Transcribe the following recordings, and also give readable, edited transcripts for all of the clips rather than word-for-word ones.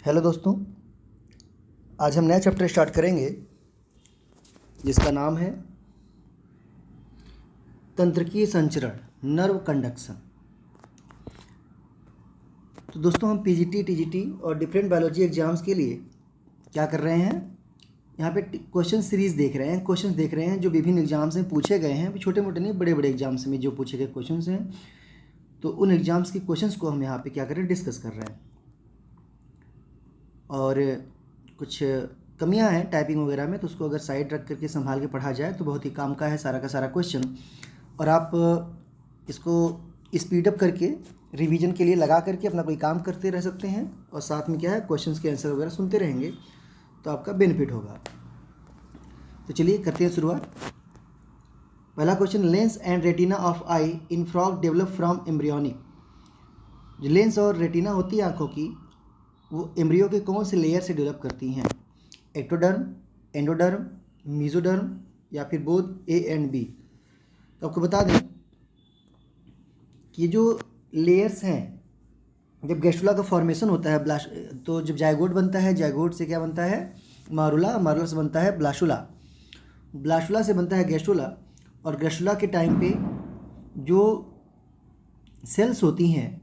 Hello दोस्तों, आज हम नया चैप्टर स्टार्ट करेंगे जिसका नाम है तंत्रिकीय संचरण, नर्व कंडक्शन। तो दोस्तों, हम पीजीटी, टीजीटी और डिफरेंट बायोलॉजी एग्जाम्स के लिए क्या कर रहे हैं, यहाँ पे क्वेश्चन सीरीज़ देख रहे हैं, क्वेश्चन देख रहे हैं जो विभिन्न एग्जाम्स में पूछे गए हैं। छोटे मोटे नहीं, बड़े बड़े एग्जाम्स में जो पूछे गए क्वेश्चन हैं, तो उन एग्जाम्स के क्वेश्चंस को हम यहाँ पे क्या कर रहे हैं, डिस्कस कर रहे हैं। और कुछ कमियां हैं टाइपिंग वगैरह में, तो उसको अगर साइड रख करके संभाल के पढ़ा जाए तो बहुत ही काम का है सारा का सारा क्वेश्चन। और आप इसको स्पीड अप करके रिवीजन के लिए लगा करके अपना कोई काम करते रह सकते हैं, और साथ में क्या है, क्वेश्चंस के आंसर वगैरह सुनते रहेंगे तो आपका बेनिफिट होगा। तो चलिए करते हैं शुरुआत। पहला question, lens and retina of I in frog develop from embryonic. जो लेंस और रेटिना होती है आँखों की, वो एम्ब्रियो के कौन से लेयर से डेवलप करती हैं? एक्टोडर्म, एंडोडर्म, मीजोडर्म या फिर बोथ ए एंड बी। तो आपको बता दें कि ये जो लेयर्स हैं, जब गैस्ट्रुला का फॉर्मेशन होता है तो जब जायगोट बनता है, जायगोट से क्या बनता है, मारुला, मारुला से बनता है ब्लाशुला, ब्लाशुला से बनता है गैस्ट्रुला। और गैस्ट्रुला के टाइम पे जो सेल्स होती हैं,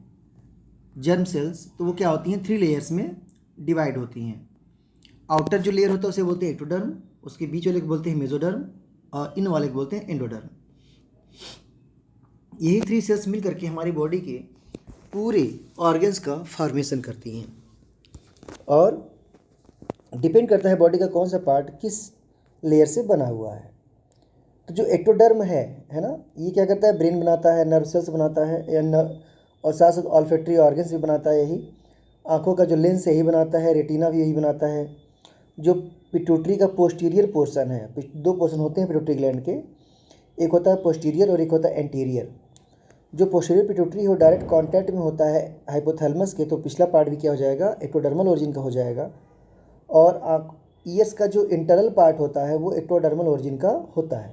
जर्म सेल्स, तो वो क्या होती हैं, 3 लेयर्स में डिवाइड होती हैं। आउटर जो लेयर होता है उसे बोलते हैं एक्टोडर्म, उसके बीच वाले को बोलते हैं मेसोडर्म, और इन वाले को बोलते हैं एंडोडर्म। यही 3 सेल्स मिल करके हमारी बॉडी के पूरे ऑर्गन्स का फॉर्मेशन करती हैं, और डिपेंड करता है बॉडी का कौन सा पार्ट किस लेयर से बना हुआ है। तो जो एक्टोडर्म है ना, ये क्या करता है, ब्रेन बनाता है, नर्व सेल्स बनाता है, और साथ साथ ऑल्फैक्टरी ऑर्गन्स भी बनाता है। यही आँखों का जो लेंस है यही बनाता है, रेटिना भी यही बनाता है। जो पिट्यूटरी का पोस्टीरियर पोर्शन है, 2 पोर्शन होते हैं पिट्यूटरी ग्लैंड के, एक होता है पोस्टीरियर और एक होता है एंटीरियर। जो पोस्टीरियर पिट्यूटरी है वो डायरेक्ट कांटेक्ट में होता है हाइपोथैलेमस के, तो पिछला पार्ट भी क्या हो जाएगा, एक्टोडर्मल ओरिजिन का हो जाएगा। और ईयर्स का जो इंटरनल पार्ट होता है वो एक्टोडर्मल ओरिजिन का होता है।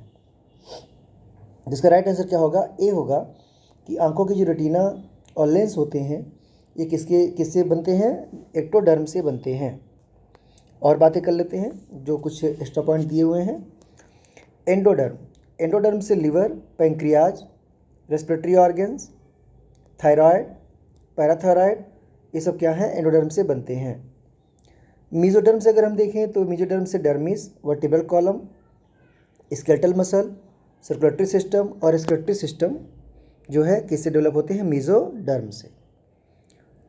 जिसका राइट आंसर क्या होगा, ए होगा, कि आंखों की जो रेटिना और लेंस होते हैं ये किससे बनते हैं, एक्टोडर्म से बनते हैं। और बातें कर लेते हैं जो कुछ एक्स्ट्रा पॉइंट दिए हुए हैं। एंडोडर्म, एंडोडर्म से liver, pancreas, respiratory organs, thyroid, parathyroid, ये सब क्या है, एंडोडर्म से बनते हैं। मीजोडर्म से अगर हम देखें तो मीजोडर्म से dermis, vertebral column, skeletal muscle, circulatory system और रेस्पिरेटरी सिस्टम जो है किससे डेवलप होते हैं, मीजोडर्म से।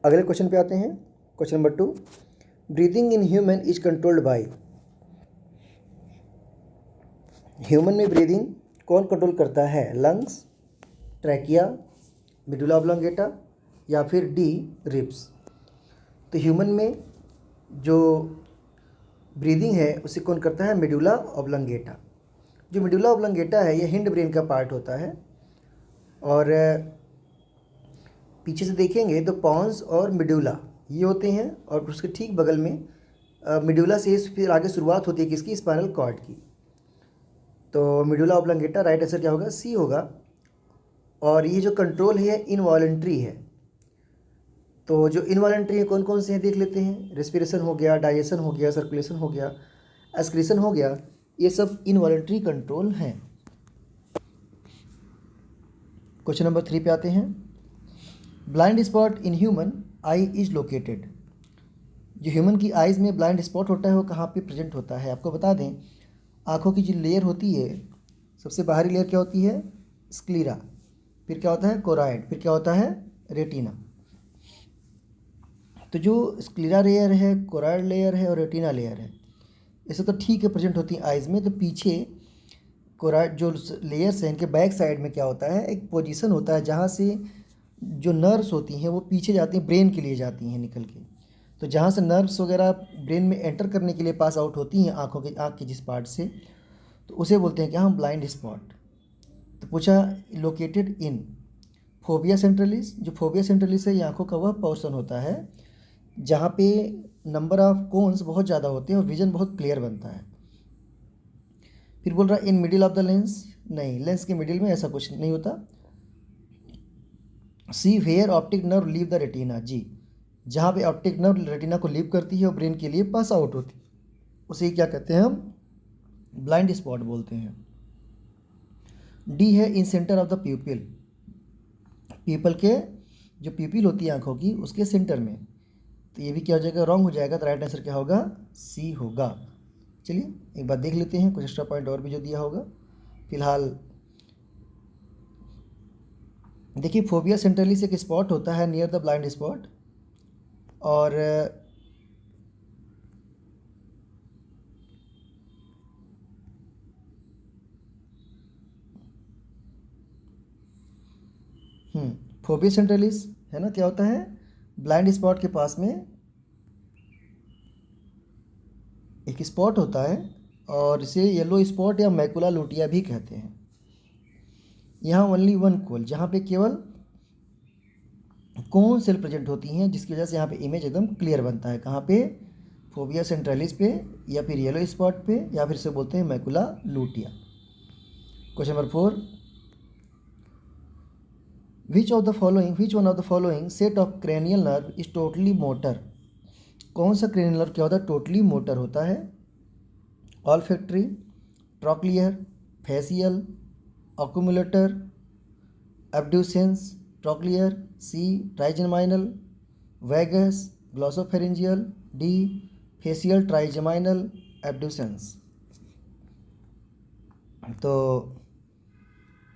अगले क्वेश्चन पे आते हैं। Question number 2, breathing in human is controlled by. Human में ब्रीदिंग कौन कंट्रोल करता है, लंग्स, ट्रैकिया, मेडुला ऑब्लोंगेटा या फिर डी, रिब्स। तो ह्यूमन में जो ब्रीदिंग है उसे कौन करता है, मेडुला ऑब्लोंगेटा। जो मेडुला ऑब्लोंगेटा है ये हिंड ब्रेन का पार्ट होता है, और पीछे से देखेंगे तो पॉन्स और मेडुला ये होते हैं, और उसके ठीक बगल में मेडुला से फिर आगे शुरुआत होती है किसकी, स्पाइनल कॉर्ड की। तो मेडुला ऑब्लोंगेटा, राइट आंसर क्या होगा, सी होगा। और ये जो कंट्रोल है इनवॉलंटरी है। तो जो इनवॉलंटरी है कौन कौन से हैं देख लेते हैं। रेस्पिरेशन हो गया, डाइजेशन हो गया, सर्कुलेशन हो गया, एक्सक्रीशन हो गया, ये सब इनवॉलंटरी कंट्रोल हैं। क्वेश्चन नंबर 3 पे आते हैं। Blind spot in human I is located. जो ह्यूमन की आइज़ में ब्लाइंड स्पॉट होता है वो कहाँ पे प्रेजेंट होता है, आपको बता दें, आँखों की जो लेयर होती है, सबसे बाहरी लेयर क्या होती है, स्क्लीरा, फिर क्या होता है, कोराइड, फिर क्या होता है, रेटिना। तो जो स्क्लीरा लेयर है, कोराइड लेयर है और रेटिना लेयर है, ऐसे तो ठीक है प्रेजेंट होती है आइज़ में। तो पीछे कोराइड जो लेयर्स हैं इनके बैक साइड में क्या होता है, एक पोजीशन होता है जहाँ से जो नर्व्स होती हैं वो पीछे जाती हैं, ब्रेन के लिए जाती हैं निकल के। तो जहाँ से नर्व्स वगैरह ब्रेन में एंटर करने के लिए पास आउट होती हैं आँख के जिस पार्ट से, तो उसे बोलते हैं क्या हम, ब्लाइंड स्पॉट। तो पूछा लोकेटेड इन फोबिया सेंट्रलिस। जो फोबिया सेंट्रलिस है ये आँखों का वह पोर्शन होता है जहाँ पे नंबर ऑफ कोन्स बहुत ज़्यादा होते हैं और विजन बहुत क्लियर बनता है। फिर बोल रहा है in middle of the lens, नहीं, लेंस के मिडिल में ऐसा कुछ नहीं होता। See where optic nerve leave the retina, जी, जहाँ पे ऑप्टिक नर्व रेटिना को लीव करती है और ब्रेन के लिए पास आउट होती है, उसे क्या कहते हैं हम? ब्लाइंड स्पॉट बोलते हैं। डी है in centre of the pupil, पीपल के जो प्यूपिल होती है आंखों की उसके सेंटर में। तो ये भी क्या हो जाएगा? रॉन्ग हो जाएगा। तो राइट आंसर क्या होगा? सी होगा। चलिए एक बार देख लेते हैं कुछ एक्स्ट्रा पॉइंट और भी जो दिया होगा। फिलहाल देखिए, फोबिया सेंट्रलिस एक स्पॉट होता है नियर द ब्लाइंड स्पॉट, और फोबिया सेंट्रलिस है ना, क्या होता है? ब्लाइंड स्पॉट के पास में एक स्पॉट होता है और इसे येलो स्पॉट या मैकुला लूटिया भी कहते हैं। यहाँ ओनली वन कोल, जहाँ पे केवल कोन सेल प्रेजेंट होती हैं, जिसकी वजह से यहाँ पे इमेज एकदम क्लियर बनता है। कहाँ पे? फोबिया सेंट्रलिस पे, या फिर येलो स्पॉट पे, या फिर से बोलते हैं macula लूटिया। Question number 4, which one of the following set of cranial nerve is totally motor? कौन सा क्रेनियल नर्व क्या होता है? टोटली मोटर होता है। Olfactory, trochlear, facial, oculomotor, abducens, trochlear, C trigeminal, vagus, glossopharyngeal, D facial trigeminal abducens. तो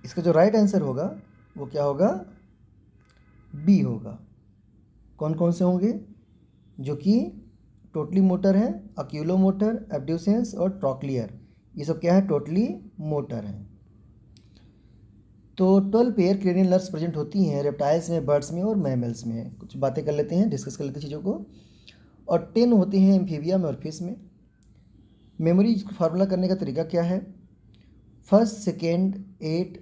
इसका जो राइट आंसर होगा वो क्या होगा? बी होगा। कौन कौन से होंगे जो कि टोटली मोटर है? अक्यूलो मोटर, एब्ड्यूसेंस और ट्रॉक्लियर, ये सब क्या है? टोटली मोटर है। तो 12 पेयर क्रेनियल नर्व्स प्रेजेंट होती हैं रेप्टाइल्स में, बर्ड्स में और मैमल्स में। कुछ बातें कर लेते हैं, डिस्कस कर लेते हैं चीज़ों को। और 10 होते हैं एम्फीबिया में और फिश में। मेमोरी फार्मूला करने का तरीका क्या है? फर्स्ट, सेकेंड, 8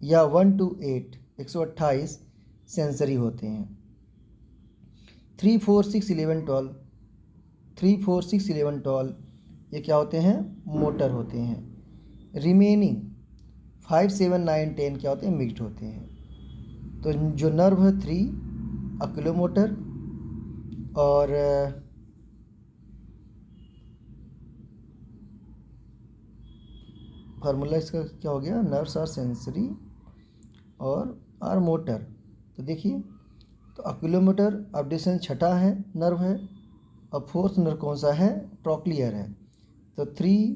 या 1 to 8, 128 सेंसरी होते हैं। 3, 4, 6, 11, 12, 3, 4, 6, 11, 12 ये क्या होते हैं? मोटर होते हैं। रिमेनिंग 5, 7, 9, 10 क्या होते हैं? मिक्स्ड होते हैं। तो जो नर्व है 3 अक्यूलोमोटर, और फार्मूला इसका क्या हो गया? नर्व्स आर सेंसरी और आर मोटर। तो देखिए, तो अक्यूलोमोटर एब्ड्यूसेंस छठा है नर्व है, और फोर्थ नर्व कौन सा है? ट्रॉक्लियर है। तो 3,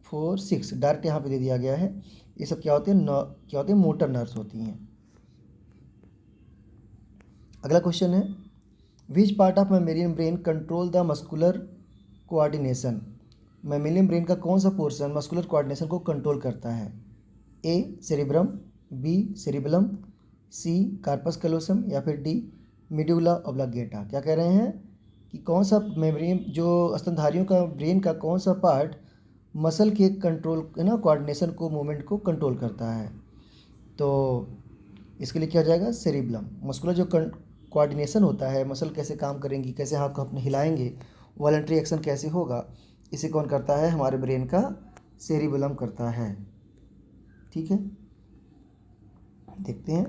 4, 6 डायरेक्ट यहाँ पे दे दिया गया है। ये सब क्या होते हैं? क्या होते हैं? मोटर नर्व्स होती हैं। अगला क्वेश्चन है, which part of mammalian brain control the muscular coordination? Mammalian brain का कौन सा पोर्शन मस्कुलर कोऑर्डिनेशन को कंट्रोल करता है? ए सेरिब्रम, बी सेरिबलम, सी कार्पस कैलोसम, या फिर डी मिड्यूला ऑब्लांगेटा। क्या कह रहे हैं कि कौन सा मेमोरी जो स्तनधारियों का ब्रेन का कौन सा पार्ट मसल के कंट्रोल है ना, कोऑर्डिनेशन को, मूवमेंट को कंट्रोल करता है? तो इसके लिए क्या हो जाएगा? सेरिबलम। मस्कुलर जो कोऑर्डिनेशन होता है, मसल कैसे काम करेंगी, कैसे हाथ को अपने हिलाएंगे, वॉलंटरी एक्शन कैसे होगा, इसे कौन करता है? हमारे ब्रेन का सेरिबलम करता है। ठीक है, देखते हैं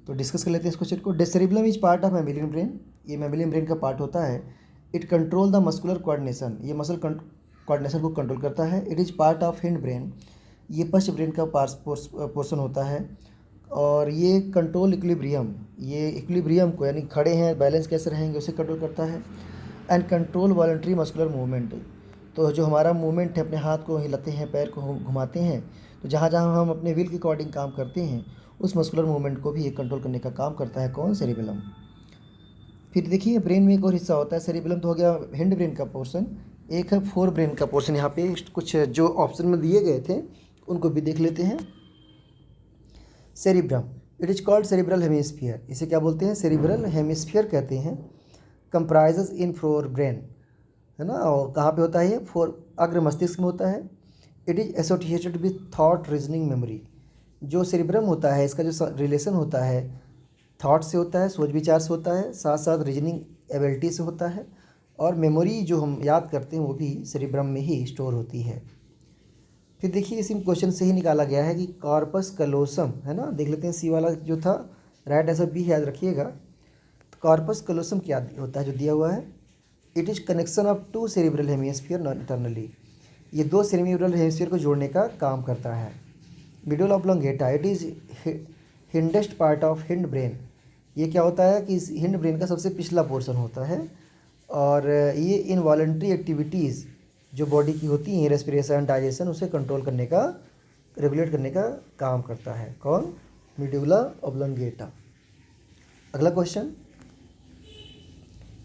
तो डिस्कस कर लेते हैं इस क्वेश्चन को। Cerebellum is part of mammalian brain, ये मैमेलियन ब्रेन का पार्ट होता है। It control the muscular coordination, ये मसल कोऑर्डिनेशन को कंट्रोल करता है। It is part of hind brain, ये पश्च ब्रेन का पोर्शन होता है। और ये कंट्रोल इक्विलिब्रियम, ये इक्विलिब्रियम को, यानी खड़े हैं बैलेंस कैसे रहेंगे, उसे कंट्रोल करता है। And control voluntary muscular movement, तो जो हमारा मूवमेंट है, अपने हाथ को हिलाते हैं, पैर को घुमाते हैं, तो जहाँ जहाँ हम अपने विल के अकॉर्डिंग काम करते हैं, उस मस्कुलर मूवमेंट को भी ये कंट्रोल करने का काम करता है। कौन? सेरिबेलम। फिर देखिए, ब्रेन में एक और हिस्सा होता है, सेरिबेलम तो हो गया हिंड ब्रेन का पोर्शन, एक है फोर ब्रेन का पोर्शन। यहाँ पे कुछ जो ऑप्शन में दिए गए थे उनको भी देख लेते हैं। Cerebrum, it is called cerebral hemisphere, इसे क्या बोलते हैं? सेरिब्रल हेमिस्फीयर कहते हैं। कंप्राइजेज इन फोर ब्रेन, है ना, और कहाँ पे होता है ये? फोर अग्र मस्तिष्क में होता है। It is associated with thought reasoning memory, जो सेरिब्रम होता है इसका जो रिलेशन होता है थॉट से होता है, सोच विचार से होता है, साथ साथ रीजनिंग एबिलिटी से होता है, और मेमोरी जो हम याद करते हैं वो भी सेरिब्रम में ही स्टोर होती है। फिर देखिए, इसी क्वेश्चन से ही निकाला गया है कि कॉर्पस कलोसम, है ना, देख लेते हैं सी वाला जो था, राइट आंसर बी याद रखिएगा। कॉर्पस कलोसम क्या होता है जो दिया हुआ है? It is connection of to cerebral hemisphere internally, ये दो सेरिब्रल हेमिस्फीयर को जोड़ने का काम करता है। Medulla oblongata, it is hindmost part of hind brain, ये क्या होता है कि इस हिंड ब्रेन का सबसे पिछला पोर्शन होता है और ये इनवॉलंटरी एक्टिविटीज़ जो बॉडी की होती हैं, रेस्पिरेशन, डाइजेशन, उसे कंट्रोल करने का, रेगुलेट करने का काम करता है। कौन? मिडुला ऑब्लोंगेटा। अगला question,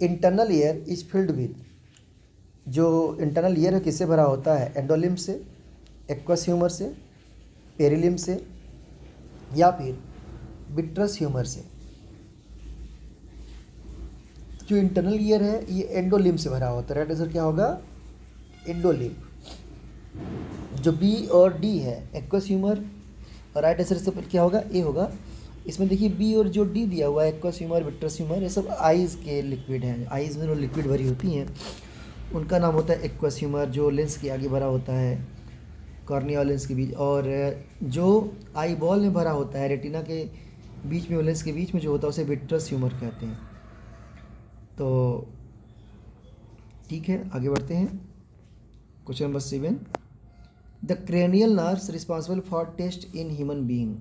internal ear is filled with, जो इंटरनल ईयर है किससे भरा होता है? एंडोलिम्ब से, एक्वस ह्यूमर से, पेरिलिम्ब से या फिर विट्रस ह्यूमर से? जो इंटरनल ईयर है ये एंडोलिम्ब से भरा होता है। राइट आंसर क्या होगा? एंडोलिम्ब। जो बी और डी है, एक्वस ह्यूमर, और राइट आंसर इससे क्या होगा? ए होगा। इसमें देखिए बी और जो डी दिया हुआ है, एक्वस ह्यूमर, विट्रस ह्यूमर, ये सब आइज़ के लिक्विड हैं। आइज़ में जो लिक्विड भरी होती हैं उनका नाम होता है एक्वस ह्यूमर, जो लेंस के आगे भरा होता है, कॉर्निया और लेंस के बीच। और जो आई बॉल में भरा होता है, रेटिना के बीच में, लेंस के बीच में जो होता है, उसे विट्रस ह्यूमर कहते हैं। तो ठीक है, आगे बढ़ते हैं। Question number 7, the cranial nerves responsible for test in human being,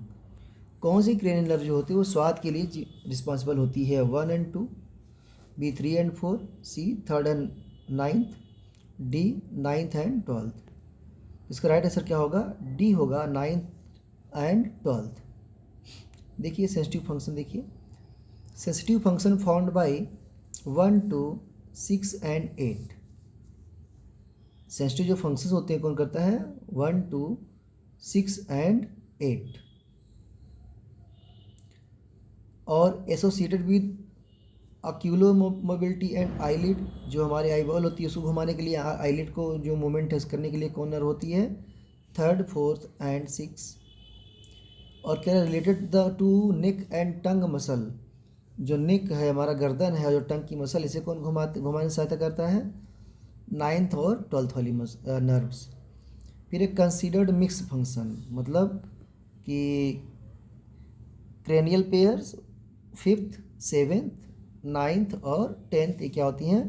कौन सी क्रेनियल नर्व जो होती है वो स्वाद के लिए रिस्पॉन्सिबल होती है? 1 और 2, बी 3 और 4, सी 3rd और 9th, डी 9th और 12th? इसका राइट आंसर क्या होगा? डी होगा, 9th और 12th। देखिए सेंसिटिव फंक्शन, देखिए सेंसिटिव फंक्शन फाउंड बाय 1, 2, 6 और 8। सेंसिटिव जो फंक्शंस होते हैं कौन करता है? 1, 2, 6 और 8। और associated with oculo mobility and eyelid, जो हमारे आईबॉल होती है उसको घुमाने के लिए, आईलिड को जो मूवमेंट है करने के लिए कौन नर्व होती है? 3rd, 4th और 6th। और क्या related the to neck and tongue muscle, जो नेक है हमारा गर्दन है और जो टंग की मसल, इसे कौन घुमाने में सहायता करता है? 9th और 12th वाली नर्व्स। फिर एक कंसीडर्ड मिक्स फंक्शन, मतलब कि cranial pairs 5th, 7th, 9th और 10th ये क्या होती हैं?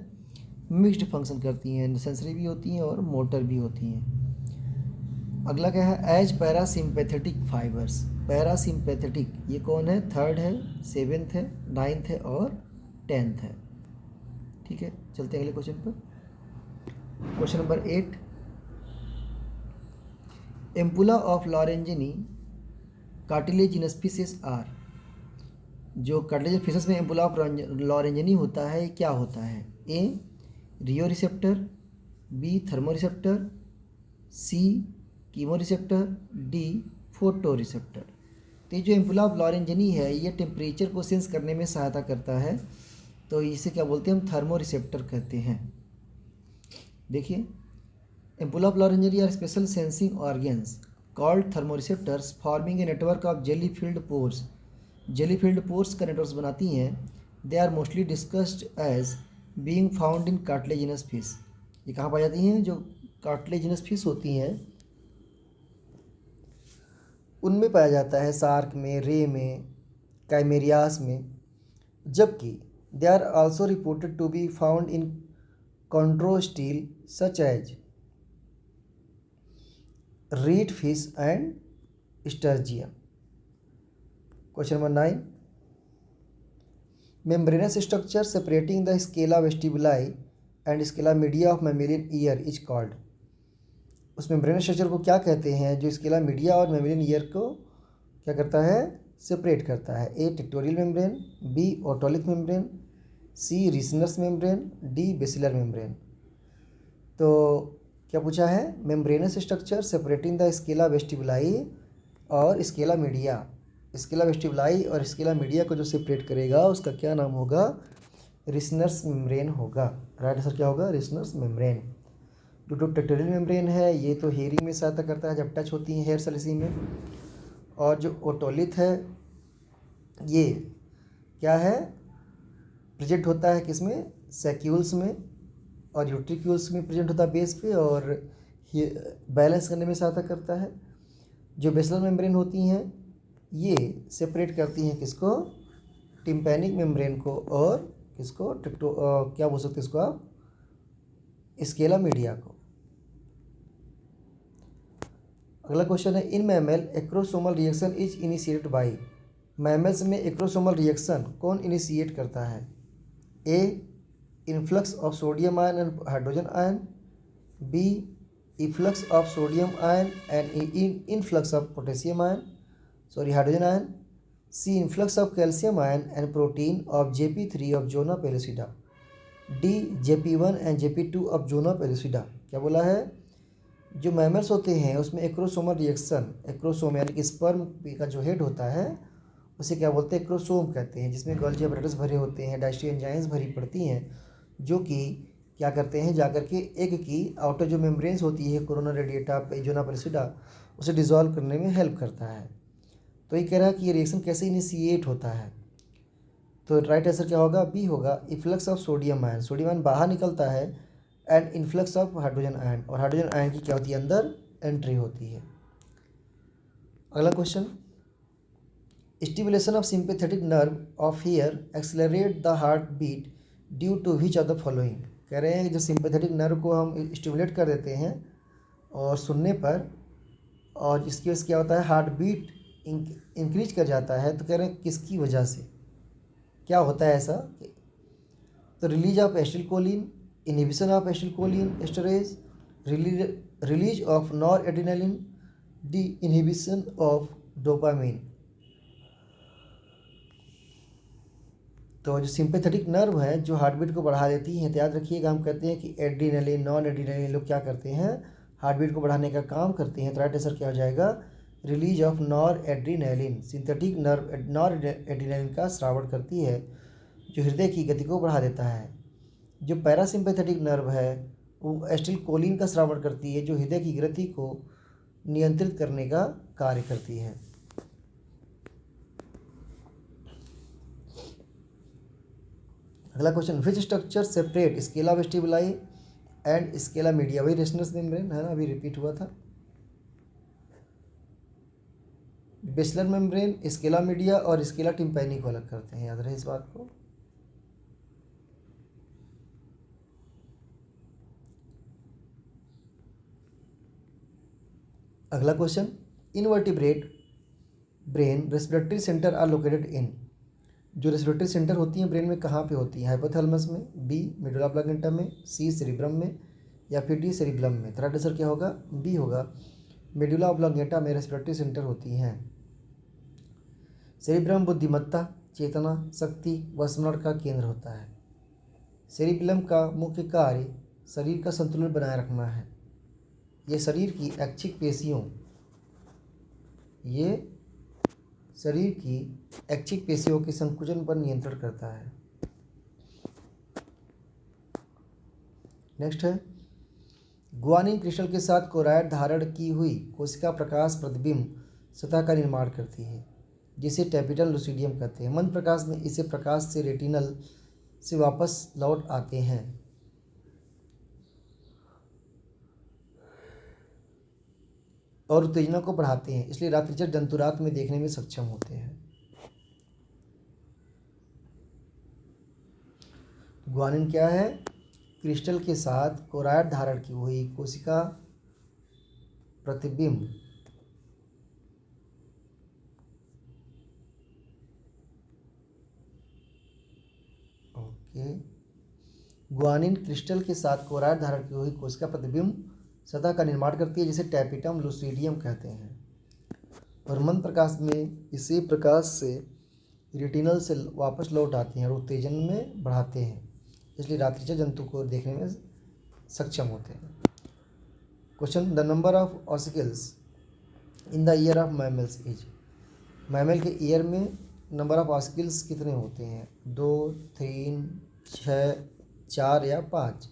मिक्स्ड फंक्शन करती हैं, सेंसरी भी होती हैं और मोटर भी होती हैं। अगला क्या है? एज पैरासिम्पैथेटिक फाइबर्स, पैरासिम्पैथेटिक ये कौन है? 3rd है, 7th है, 9th है और 10th है। ठीक है, चलते हैं अगले क्वेश्चन पर। Question number 8, ampulla of Lorenzini cartilaginous fishes are, जो कार्टिलेजिनस फिशेस में एम्पुला ऑफ लॉरेंजिनी होता है क्या होता है? A rheoreceptor, B thermoreceptor, C chemoreceptor, D photoreceptor. तो ये जो एम्पुला ऑफ लॉरेंजिनी है ये टेम्परेचर को सेंस करने में सहायता करता है, तो इसे क्या बोलते हैं? हम थर्मो रिसेप्टर कहते हैं। देखिए ampulla of Lorenzini are special sensing organs called thermoreceptors forming a network of jelly filled pores, jelly filled pores का नेटवर्क बनाती हैं। They are mostly discussed as being found in cartilaginous fish, ये कहाँ पाई जाती हैं? जो कार्टिलेजिनस फिश होती हैं उनमें पाया जाता है, शार्क में, रे में, काइमेरियास में। जबकि they are also reported to be found in chondrostei such as reed fish and sturgeon. Question number 9, membranous structure separating the scala vestibuli and scala media of mammalian ear is called, उस membranous structure को क्या कहते हैं जो scala media और mammalian ear को क्या करता है? सेपरेट करता है? A tectorial membrane, B otolithic membrane, C Reissner's membrane, D basilar membrane. तो क्या पूछा है? Membranes structure separating the scala vestibuli और स्केला मीडिया, स्केला वेस्टिबुलाई और स्केला मीडिया को जो सेपरेट करेगा उसका क्या नाम होगा? रिसनस मेम्ब्रेन होगा। राइट आंसर क्या होगा? रिसनस मेम्ब्रेन। जो टेक्टोरियल मेम्ब्रेन है ये तो हेयरिंग में सहायता करता है जब टच होती है हेयर सेल इसी में, और जो ओटोलिथ है ये क्या है? प्रेजेंट होता है किसमें? सैक्यूल्स में और यूट्रिक्यूल्स में प्रेजेंट होता है बेस पे, और बैलेंस करने में सहायता करता है। जो बेसिलर मेम्ब्रेन होती हैं ये सेपरेट करती हैं किसको? टिम्पैनिक मेम्ब्रेन को और किसको क्या बोल सकते हैं इसको आप, स्केला मीडिया को। अगला क्वेश्चन है, in mammal acrosomal reaction is initiated by. Mammals में एक्रोसोमल रिएक्शन कौन इनिशिएट करता है? A, influx of sodium ion and hydrogen ion, B, efflux of sodium ion and influx of potassium ion hydrogen ion, C, influx of calcium ion and protein of JP3 of zona pellucida, D, JP1 and JP2 of zona pellucida. क्या बोला है? जो mammals होते हैं उसमें acrosomal reaction, acrosome यानी कि sperm का जो हेड होता है उसे क्या बोलते हैं? एक्रोसोम कहते हैं, जिसमें गोल्गी apparatus भरे होते हैं, डाइजेस्टिव एंजाइम्स भरी पड़ती हैं, जो कि क्या करते हैं, जाकर के एग की आउटर जो मेम्ब्रेन्स होती है कोरोना रेडिएटा जोना पेलुसिडा उसे डिसॉल्व करने में हेल्प करता है। तो ये कह रहा है कि ये रिएक्शन कैसे इनिशिएट होता है? तो राइट आंसर क्या होगा? बी होगा, efflux of sodium ion. Sodium ion बाहर निकलता है and influx of hydrogen ion, और हाइड्रोजन आयन की क्या होती है? अंदर एंट्री होती है। अगला question, stimulation of sympathetic nerve of here accelerate the heart beat due to which of the following. कह रहे हैं कि जो सिंपैथेटिक नर्व को हम स्टिमुलेट कर देते हैं और सुनने पर, और इसकी वजह से क्या होता है? हार्ट बीट इंक्रीज कर जाता है। तो कह रहे हैं किसकी वजह से क्या होता है ऐसा? तो release of acetylcholine, inhibition of acetylcholine esterase, release of nor adrenaline, D, inhibition of dopamine. तो जो सिंपैथेटिक नर्व है जो हार्ट बीट को बढ़ा देती हैं, तो याद रखिएगा हम कहते हैं कि एड्रेनालिन, नॉन एड्रेनालिन लोग क्या करते हैं? हार्ट बीट को बढ़ाने का काम करते हैं। तो राइट आंसर क्या हो जाएगा? Release of nor adrenaline. Synthetic nerve nor adrenaline का स्रावण करती है, जो हृदय की गति को बढ़ा देता है। जो पैरासिम्पैथेटिक नर्व है वो एसिटिलकोलिन का स्रावण करती है, जो हृदय की गति को नियंत्रित करने का कार्य करती है। अगला question, which structure separate Scala vestibuli and scala media. वही रेस्टिनस मेम्ब्रेन है ना, अभी रिपीट हुआ था। बेसलर मेम्ब्रेन स्केला मीडिया और स्केला टिम्पैनी को अलग करते हैं, याद रहे इस बात को। अगला question, invertebrate brain respiratory centre are located in. जो रेस्पिरेटरी सेंटर होती हैं ब्रेन में कहाँ पे होती हैं? हाइपोथैलेमस में, बी, मेडुला ऑब्लांगेटा में, सी, सेरिब्रम में, या फिर डी, सेरिब्लम में। तो राइट आंसर क्या होगा? बी होगा, मेडुला ऑब्लांगेटा में रेस्पिरेटरी सेंटर होती हैं। सेरिब्रम बुद्धिमत्ता, चेतना, शक्ति व स्मरण का केंद्र होता है। सेरिब्लम का मुख्य कार्य शरीर का संतुलन बनाए रखना है। ये शरीर की ऐच्छिक पेशियों के संकुचन पर नियंत्रण करता है। नेक्स्ट है, ग्वानिन क्रिस्टल के साथ क्लोराइड धारण की हुई कोशिका प्रकाश प्रतिबिंब सतह का निर्माण करती है, जिसे टैपिटल लुसिडियम कहते हैं। मंद प्रकाश में इसे प्रकाश से रेटिनल से वापस लौट आते हैं। और उत्तेजना को बढ़ाते हैं, इसलिए रात्रिचर जंतु रात में देखने में सक्षम होते हैं। ग्वानिन क्या है? क्रिस्टल के साथ क्लोराइड धारण की हुई कोशिका प्रतिबिंब ग्वानिन क्रिस्टल के साथ क्लोराइड धारण की हुई कोशिका प्रतिबिंब सतह का निर्माण करती है, जिसे टैपिटम लुसिडियम कहते हैं। और मंद प्रकाश में इसी प्रकाश से रेटिनल से वापस लौट आते हैं और उत्तेजन में बढ़ाते हैं, इसलिए रात्रिचर जंतु को देखने में सक्षम होते हैं। Question, the number of ossicles in the year of mammals is. Mammal के ईयर में नंबर ऑफ ऑसिकल्स कितने होते हैं? 2, 3, 6, 4 या 5।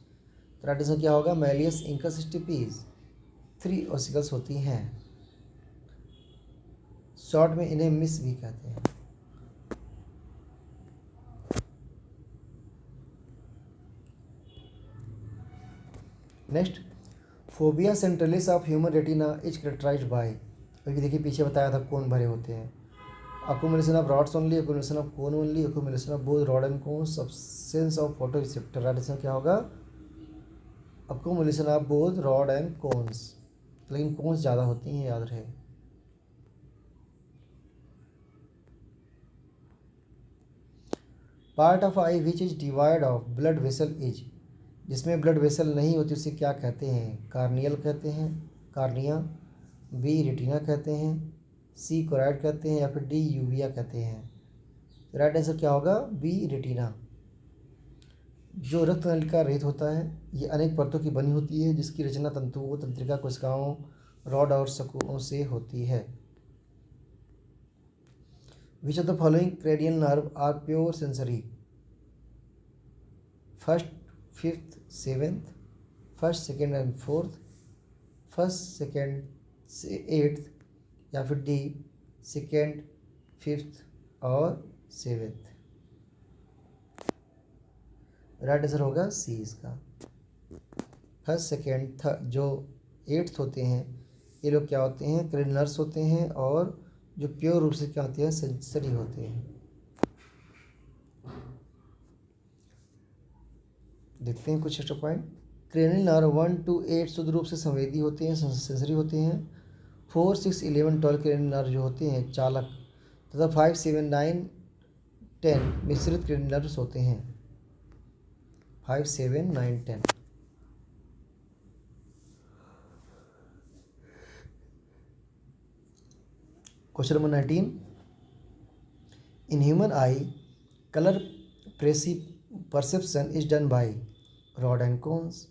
तो राइट आंसर क्या होगा? मैलियस इंकस स्टिपीज 3 ऑसिकल्स होती हैं। शॉर्ट में इन्हें मिस भी कहते हैं। Next, fovea centralis of human retina is characterised by. अभी देखिए पीछे बताया था कौन भरे होते हैं। accumulation of rods only, accumulation of cone only, accumulation of both rod and cone, substance of photoreceptor. Right answer क्या होगा? accumulation of both rod and cones, लेकिन cones ज़्यादा होती हैं, याद रहे. Part of I which is divide of blood vessel is, जिसमें blood vessel नहीं होती उसे क्या कहते हैं? कार्नियल कहते हैं, कार्निया, बी रेटिना कहते हैं, सी कोराइड कहते हैं, या फिर डी यूविया कहते हैं. राइट आंसर क्या होगा? B retina. जो रक्त नलिका रहित होता है, ये अनेक परतों की बनी होती है, जिसकी रचना तंतुओं, तंत्रिका, कोशिकाओं, रॉड और शंकुओं से होती है. Which of the following cranial nerve are pure sensory? First, fifth, seventh, first, second and fourth, first, second, eighth, या फिर डी सेकेंड, फिफ्थ और सेवेंथ. राइट आंसर होगा सी इसका. फर्स्ट, सेकेंड, थर्ड, जो एट्थ होते हैं ये लोग क्या होते हैं? क्रेनियल्स होते हैं, और जो प्योर रूप से क्या होते हैं? सेंसरी होते हैं. देखते हैं कुछ extra point. Cranial nerve 1 to 8 शुद्ध रूप से संवेदी होते हैं, सेंसरी होते हैं. 4, 6, 11, 12 क्रेनियल नर्व जो होते हैं चालक, तथा 5, 7, 9, 10 मिश्रित क्रेनियल नर्व्स होते हैं. 5, 7, 9, 10. Question number 19. In human eye colour perception is done by rod and cones.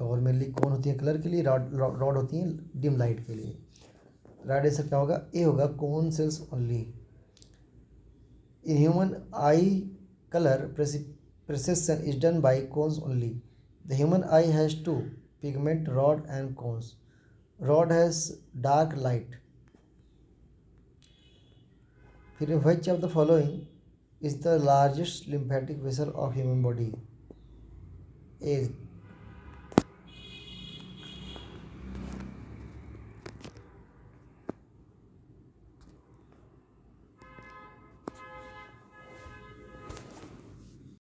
और मेनली कौन होती है कलर के लिए? रॉड होती हैं डिम लाइट के लिए. राइट आंसर क्या होगा? ए होगा, cone cells only. In human eye colour perception is done by cones only. The human eye has two pigment, rod and cones. Rod has dark light. फिर which of the following is the largest lymphatic vessel of human body? A